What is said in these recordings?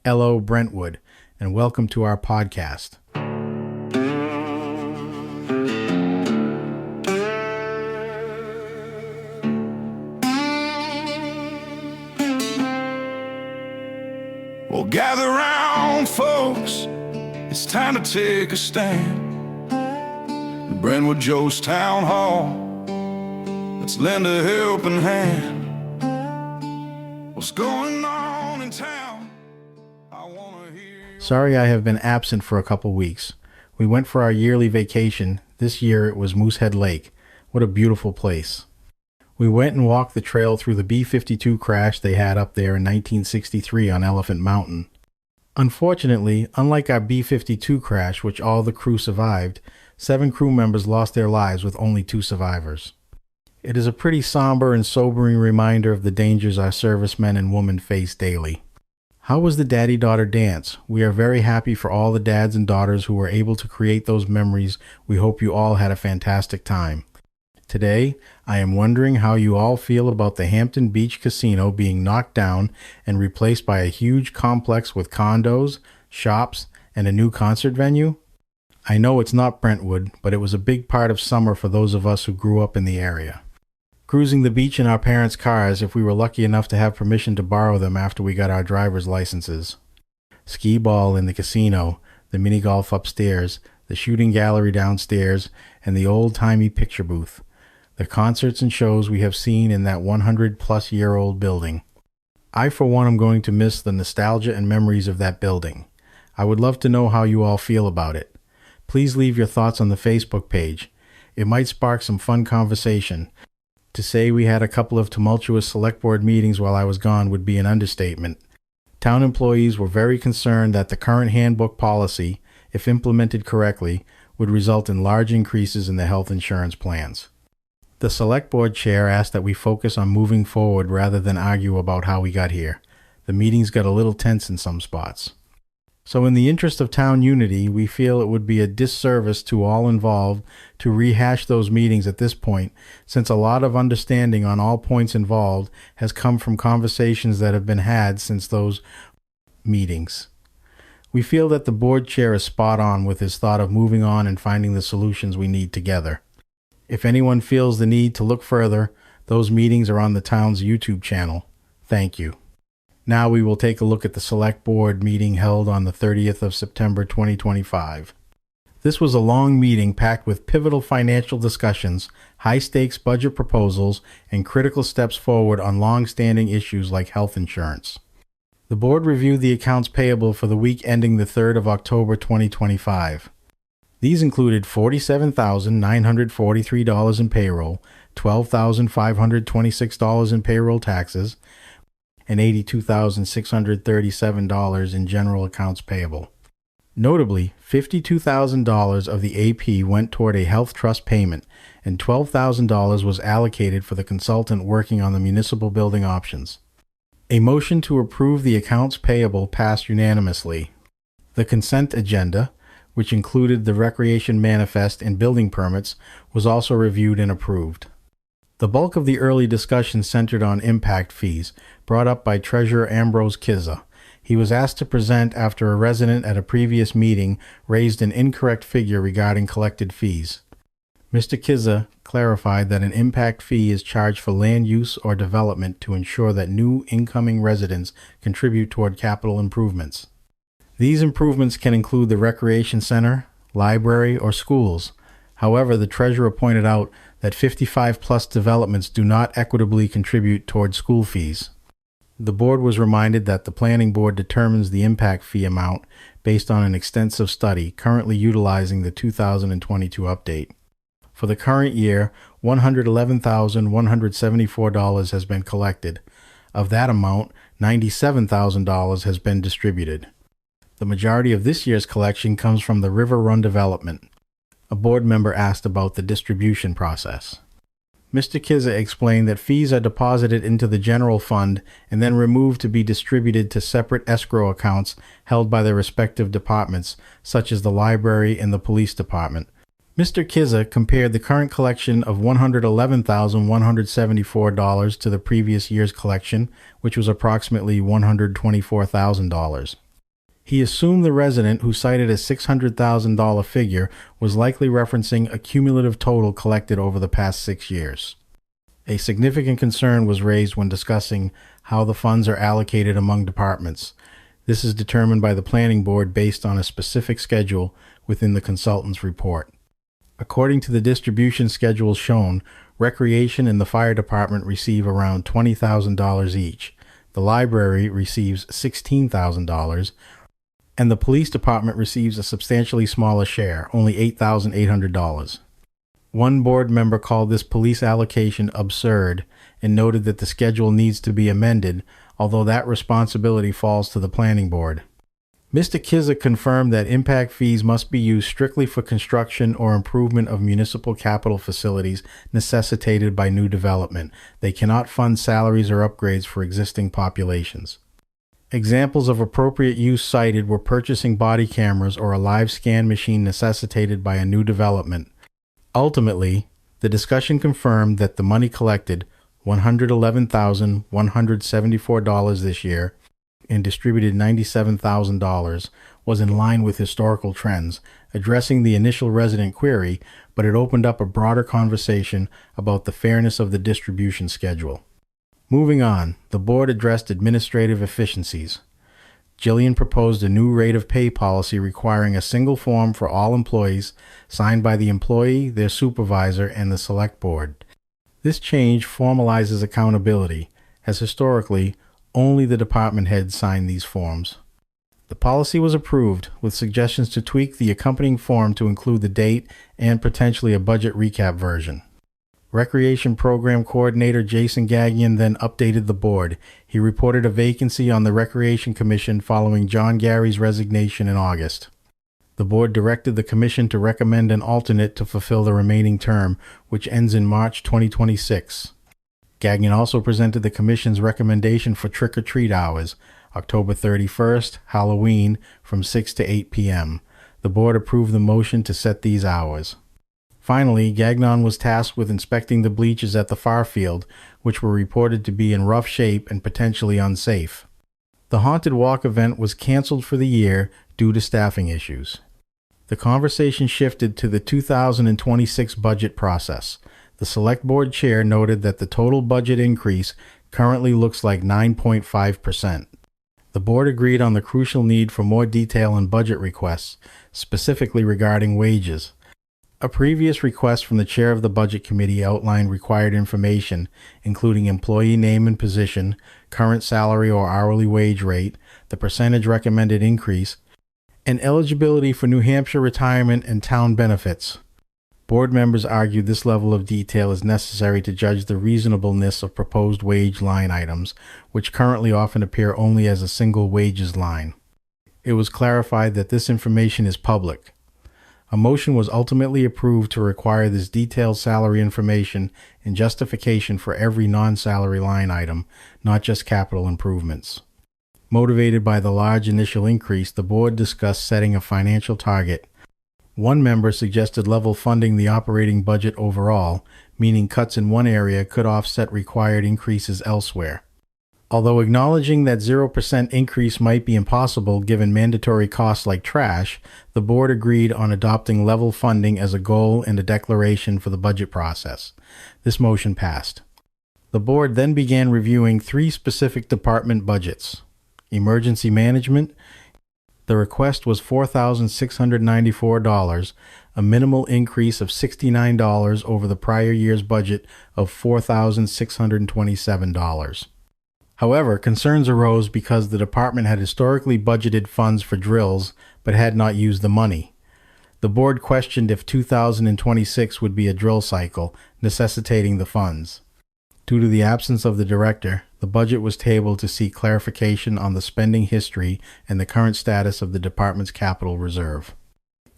Hello, Brentwood, and welcome to our podcast. Well, gather round, folks. It's time to take a stand. Brentwood Joe's Town Hall. Let's lend a helping hand. What's going on in town? I wanna hear. Sorry I have been absent for a couple weeks. We went for our yearly vacation. This year it was Moosehead Lake. What a beautiful place. We went and walked the trail through the B-52 crash they had up there in 1963 on Elephant Mountain. Unfortunately, unlike our B-52 crash, which all the crew survived, 7 crew members lost their lives with only 2 survivors. It is a pretty somber and sobering reminder of the dangers our servicemen and women face daily. How was the daddy-daughter dance? We are very happy for all the dads and daughters who were able to create those memories. We hope you all had a fantastic time. Today, I am wondering how you all feel about the Hampton Beach casino being knocked down and replaced by a huge complex with condos, shops, and a new concert venue. I know it's not Brentwood, but it was a big part of summer for those of us who grew up in the area. Cruising the beach in our parents' cars if we were lucky enough to have permission to borrow them after we got our driver's licenses. Skee ball in the casino, the mini golf upstairs, the shooting gallery downstairs, and the old-timey picture booth. The concerts and shows we have seen in that 100-plus-year-old building. I, for one, am going to miss the nostalgia and memories of that building. I would love to know how you all feel about it. Please leave your thoughts on the Facebook page. It might spark some fun conversation. To say we had a couple of tumultuous select board meetings while I was gone would be an understatement. Town employees were very concerned that the current handbook policy, if implemented correctly, would result in large increases in the health insurance plans. The select board chair asked that we focus on moving forward rather than argue about how we got here. The meetings got a little tense in some spots. So in the interest of town unity, we feel it would be a disservice to all involved to rehash those meetings at this point, since a lot of understanding on all points involved has come from conversations that have been had since those meetings. We feel that the board chair is spot on with his thought of moving on and finding the solutions we need together. If anyone feels the need to look further, those meetings are on the town's YouTube channel. Thank you. Now we will take a look at the select board meeting held on the 30th of September 2025. This was a long meeting packed with pivotal financial discussions, high-stakes budget proposals, and critical steps forward on long-standing issues like health insurance. The board reviewed the accounts payable for the week ending the 3rd of October 2025. These included $47,943 in payroll, $12,526 in payroll taxes, and $82,637 in general accounts payable. Notably, $52,000 of the AP went toward a health trust payment, and $12,000 was allocated for the consultant working on the municipal building options. A motion to approve the accounts payable passed unanimously. The consent agenda, which included the recreation manifest and building permits, was also reviewed and approved. The bulk of the early discussion centered on impact fees, brought up by Treasurer Ambrose Kizza. He was asked to present after a resident at a previous meeting raised an incorrect figure regarding collected fees. Mr. Kizza clarified that an impact fee is charged for land use or development to ensure that new incoming residents contribute toward capital improvements. These improvements can include the recreation center, library, or schools. However, the treasurer pointed out that 55-plus developments do not equitably contribute toward school fees. The board was reminded that the planning board determines the impact fee amount based on an extensive study currently utilizing the 2022 update. For the current year, $111,174 has been collected. Of that amount, $97,000 has been distributed. The majority of this year's collection comes from the River Run development. A board member asked about the distribution process. Mr. Kizza explained that fees are deposited into the general fund and then removed to be distributed to separate escrow accounts held by their respective departments, such as the library and the police department. Mr. Kizza compared the current collection of $111,174 to the previous year's collection, which was approximately $124,000. He assumed the resident who cited a $600,000 figure was likely referencing a cumulative total collected over the past 6 years. A significant concern was raised when discussing how the funds are allocated among departments. This is determined by the planning board based on a specific schedule within the consultant's report. According to the distribution schedule shown, recreation and the fire department receive around $20,000 each. The library receives $16,000, and the police department receives a substantially smaller share, only $8,800. One board member called this police allocation absurd and noted that the schedule needs to be amended, although that responsibility falls to the planning board. Mr. Kizik confirmed that impact fees must be used strictly for construction or improvement of municipal capital facilities necessitated by new development. They cannot fund salaries or upgrades for existing populations. Examples of appropriate use cited were purchasing body cameras or a live scan machine necessitated by a new development. Ultimately, the discussion confirmed that the money collected, $111,174 this year, and distributed $97,000, was in line with historical trends, addressing the initial resident query, but it opened up a broader conversation about the fairness of the distribution schedule. Moving on, the board addressed administrative efficiencies. Jillian proposed a new rate of pay policy requiring a single form for all employees, signed by the employee, their supervisor, and the select board. This change formalizes accountability, as historically, only the department heads signed these forms. The policy was approved, with suggestions to tweak the accompanying form to include the date and potentially a budget recap version. Recreation Program Coordinator Jason Gagnon then updated the board. He reported a vacancy on the Recreation Commission following John Gary's resignation in August. The board directed the commission to recommend an alternate to fulfill the remaining term, which ends in March 2026. Gagnon also presented the commission's recommendation for trick-or-treat hours, October 31st, Halloween, from 6 to 8 p.m. The board approved the motion to set these hours. Finally, Gagnon was tasked with inspecting the bleachers at the far field, which were reported to be in rough shape and potentially unsafe. The Haunted Walk event was canceled for the year due to staffing issues. The conversation shifted to the 2026 budget process. The Select Board Chair noted that the total budget increase currently looks like 9.5%. The board agreed on the crucial need for more detail in budget requests, specifically regarding wages. A previous request from the chair of the Budget Committee outlined required information, including employee name and position, current salary or hourly wage rate, the percentage recommended increase, and eligibility for New Hampshire retirement and town benefits. Board members argued this level of detail is necessary to judge the reasonableness of proposed wage line items, which currently often appear only as a single wages line. It was clarified that this information is public. A motion was ultimately approved to require this detailed salary information and justification for every non-salary line item, not just capital improvements. Motivated by the large initial increase, the board discussed setting a financial target. One member suggested level funding the operating budget overall, meaning cuts in one area could offset required increases elsewhere. Although acknowledging that 0% increase might be impossible given mandatory costs like trash, the board agreed on adopting level funding as a goal and a declaration for the budget process. This motion passed. The board then began reviewing 3 specific department budgets. Emergency Management. The request was $4,694, a minimal increase of $69 over the prior year's budget of $4,627. However, concerns arose because the department had historically budgeted funds for drills but had not used the money. The board questioned if 2026 would be a drill cycle, necessitating the funds. Due to the absence of the director, the budget was tabled to seek clarification on the spending history and the current status of the department's capital reserve.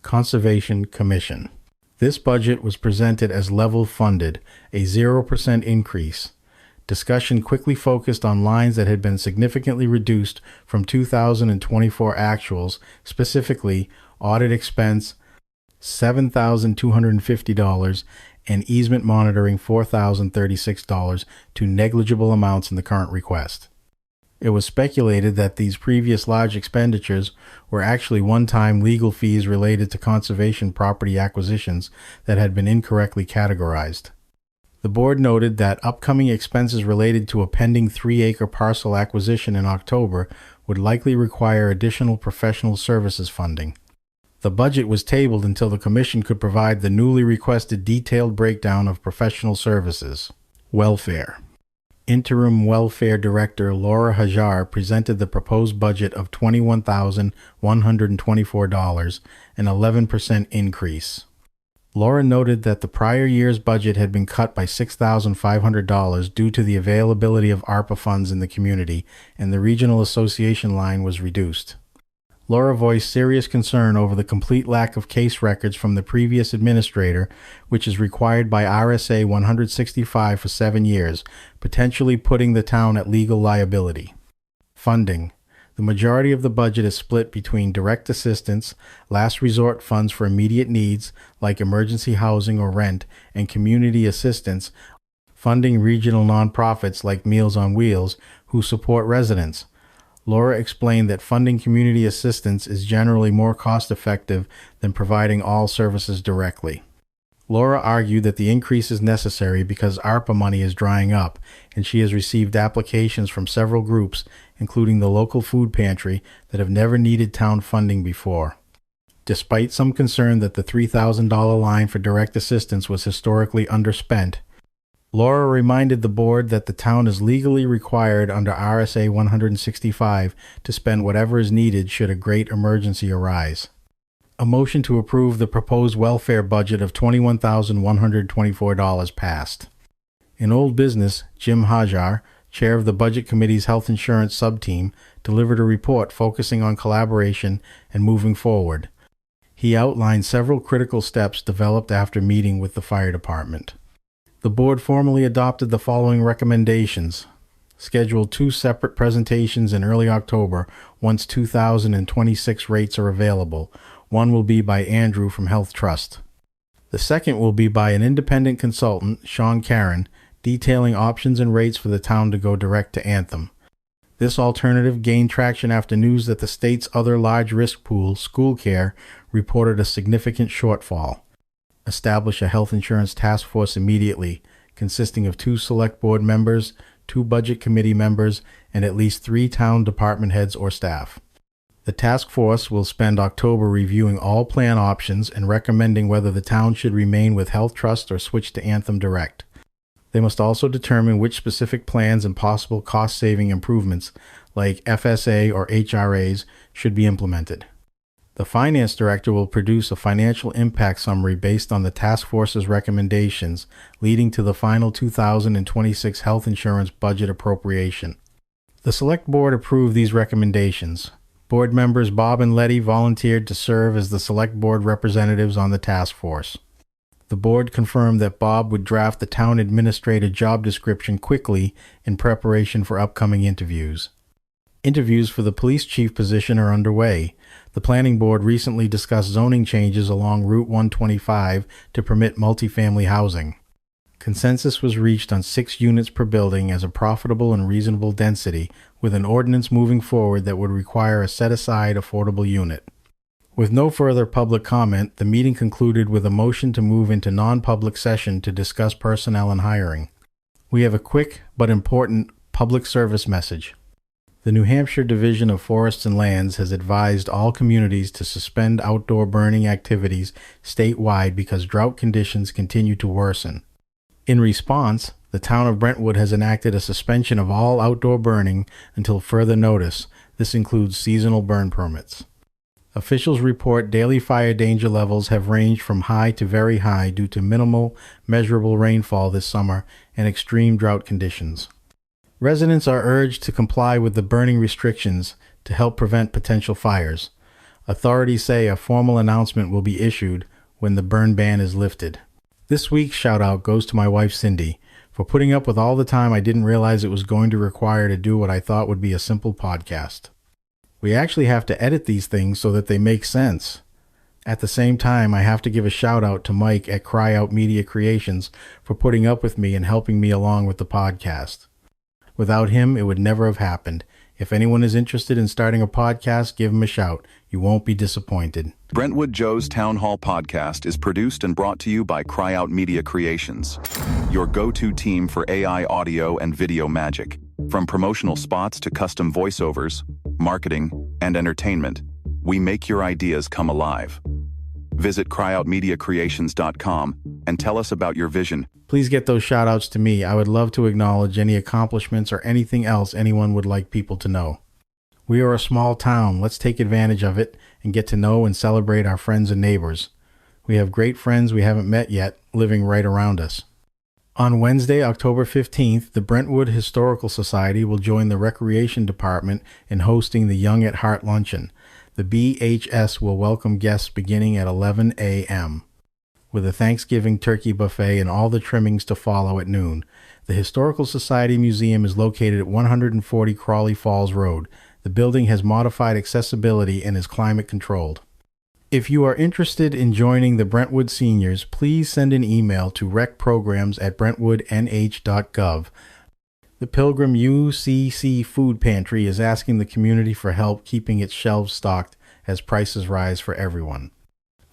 Conservation Commission. This budget was presented as level funded, a 0% increase. Discussion quickly focused on lines that had been significantly reduced from 2024 actuals, specifically audit expense $7,250 and easement monitoring $4,036 to negligible amounts in the current request. It was speculated that these previous large expenditures were actually one-time legal fees related to conservation property acquisitions that had been incorrectly categorized. The board noted that upcoming expenses related to a pending 3-acre parcel acquisition in October would likely require additional professional services funding. The budget was tabled until the commission could provide the newly requested detailed breakdown of professional services. Welfare. Interim Welfare Director Laura Hajar presented the proposed budget of $21,124, an 11% increase. Laura noted that the prior year's budget had been cut by $6,500 due to the availability of ARPA funds in the community, and the regional association line was reduced. Laura voiced serious concern over the complete lack of case records from the previous administrator, which is required by RSA 165 for 7 years, potentially putting the town at legal liability. Funding. The majority of the budget is split between direct assistance, last resort funds for immediate needs like emergency housing or rent, and community assistance, funding regional nonprofits like Meals on Wheels, who support residents. Laura explained that funding community assistance is generally more cost-effective than providing all services directly. Laura argued that the increase is necessary because ARPA money is drying up, and she has received applications from several groups, including the local food pantry, that have never needed town funding before. Despite some concern that the $3,000 line for direct assistance was historically underspent, Laura reminded the board that the town is legally required under RSA 165 to spend whatever is needed should a great emergency arise. A motion to approve the proposed welfare budget of $21,124 passed. In old business, Jim Hajar, chair of the Budget Committee's Health Insurance Subteam, delivered a report focusing on collaboration and moving forward. He outlined several critical steps developed after meeting with the fire department. The board formally adopted the following recommendations. Schedule 2 separate presentations in early October once 2026 rates are available. One will be by Andrew from Health Trust. The second will be by an independent consultant, Sean Caron, detailing options and rates for the town to go direct to Anthem. This alternative gained traction after news that the state's other large risk pool, School Care, reported a significant shortfall. Establish a health insurance task force immediately, consisting of 2 select board members, 2 budget committee members, and at least 3 town department heads or staff. The task force will spend October reviewing all plan options and recommending whether the town should remain with Health Trust or switch to Anthem Direct. They must also determine which specific plans and possible cost-saving improvements, like FSA or HRAs, should be implemented. The finance director will produce a financial impact summary based on the task force's recommendations, leading to the final 2026 health insurance budget appropriation. The select board approved these recommendations. Board members Bob and Letty volunteered to serve as the select board representatives on the task force. The board confirmed that Bob would draft the town administrator job description quickly in preparation for upcoming interviews. Interviews for the police chief position are underway. The planning board recently discussed zoning changes along Route 125 to permit multifamily housing. Consensus was reached on 6 units per building as a profitable and reasonable density, with an ordinance moving forward that would require a set-aside affordable unit. With no further public comment, the meeting concluded with a motion to move into non-public session to discuss personnel and hiring. We have a quick but important public service message. The New Hampshire Division of Forests and Lands has advised all communities to suspend outdoor burning activities statewide because drought conditions continue to worsen. In response, the town of Brentwood has enacted a suspension of all outdoor burning until further notice. This includes seasonal burn permits. Officials report daily fire danger levels have ranged from high to very high due to minimal, measurable rainfall this summer and extreme drought conditions. Residents are urged to comply with the burning restrictions to help prevent potential fires. Authorities say a formal announcement will be issued when the burn ban is lifted. This week's shout-out goes to my wife Cindy for putting up with all the time I didn't realize it was going to require to do what I thought would be a simple podcast. We actually have to edit these things so that they make sense. At the same time, I have to give a shout-out to Mike at Cry Out Media Creations for putting up with me and helping me along with the podcast. Without him, it would never have happened. If anyone is interested in starting a podcast, give them a shout. You won't be disappointed. Brentwood Joe's Town Hall podcast is produced and brought to you by Cryout Media Creations, your go-to team for AI audio and video magic. From promotional spots to custom voiceovers, marketing, and entertainment, we make your ideas come alive. Visit cryoutmediacreations.com and tell us about your vision. Please get those shout outs to me. I would love to acknowledge any accomplishments or anything else anyone would like people to know. We are a small town. Let's take advantage of it and get to know and celebrate our friends and neighbors. We have great friends we haven't met yet living right around us. On Wednesday, October 15th, the Brentwood Historical Society will join the Recreation Department in hosting the Young at Heart Luncheon. The BHS will welcome guests beginning at 11 a.m. with a Thanksgiving turkey buffet and all the trimmings to follow at noon. The Historical Society Museum is located at 140 Crawley Falls Road. The building has modified accessibility and is climate controlled. If you are interested in joining the Brentwood seniors, please send an email to recprograms@brentwoodnh.gov. The Pilgrim UCC Food Pantry is asking the community for help keeping its shelves stocked as prices rise for everyone.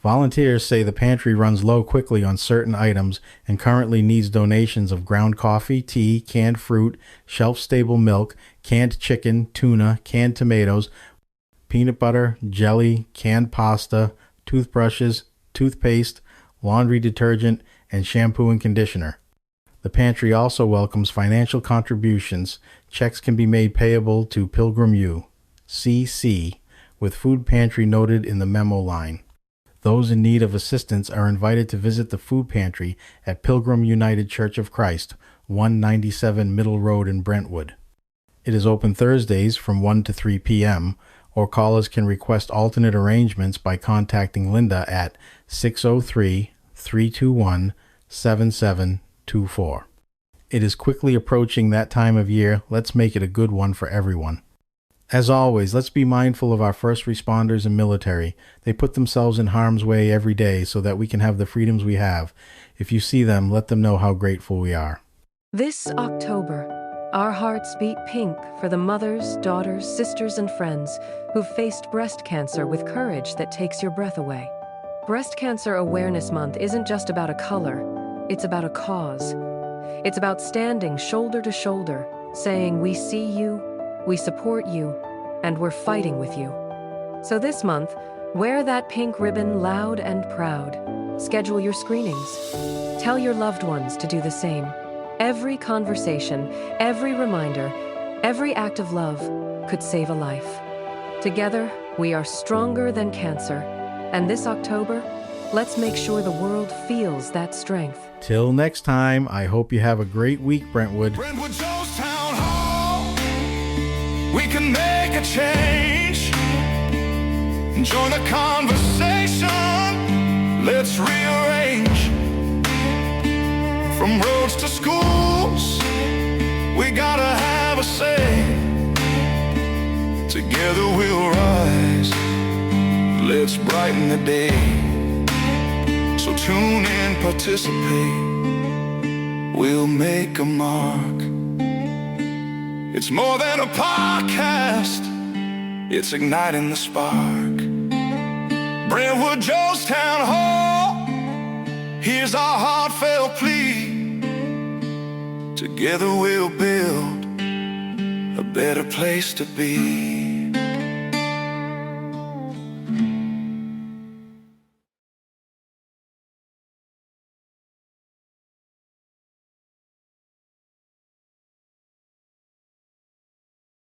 Volunteers say the pantry runs low quickly on certain items and currently needs donations of ground coffee, tea, canned fruit, shelf-stable milk, canned chicken, tuna, canned tomatoes, peanut butter, jelly, canned pasta, toothbrushes, toothpaste, laundry detergent, and shampoo and conditioner. The pantry also welcomes financial contributions. Checks can be made payable to Pilgrim UCC, with food pantry noted in the memo line. Those in need of assistance are invited to visit the food pantry at Pilgrim United Church of Christ, 197 Middle Road in Brentwood. It is open Thursdays from 1 to 3 p.m., or callers can request alternate arrangements by contacting Linda at 603-321-7724. It is quickly approaching that time of year. Let's make it a good one for everyone. As always, let's be mindful of our first responders and military. They put themselves in harm's way every day so that we can have the freedoms we have. If you see them, let them know how grateful we are. This October, our hearts beat pink for the mothers, daughters, sisters, and friends who've faced breast cancer with courage that takes your breath away. Breast Cancer Awareness Month isn't just about a color, it's about a cause. It's about standing shoulder to shoulder, saying we see you, we support you, and we're fighting with you. So this month, wear that pink ribbon loud and proud. Schedule your screenings. Tell your loved ones to do the same. Every conversation, every reminder, every act of love could save a life. Together, we are stronger than cancer. And this October, let's make sure the world feels that strength. Till next time, I hope you have a great week, Brentwood. Brentwood Joe's Town Hall. We can make a change. Join the conversation. Let's rearrange. From roads to schools, we gotta have a say. Together we'll rise. Let's brighten the day. So tune in, participate. We'll make a mark. It's more than a podcast, it's igniting the spark. Brentwood Joe's Town Hall, here's our heartfelt plea. Together we'll build a better place to be.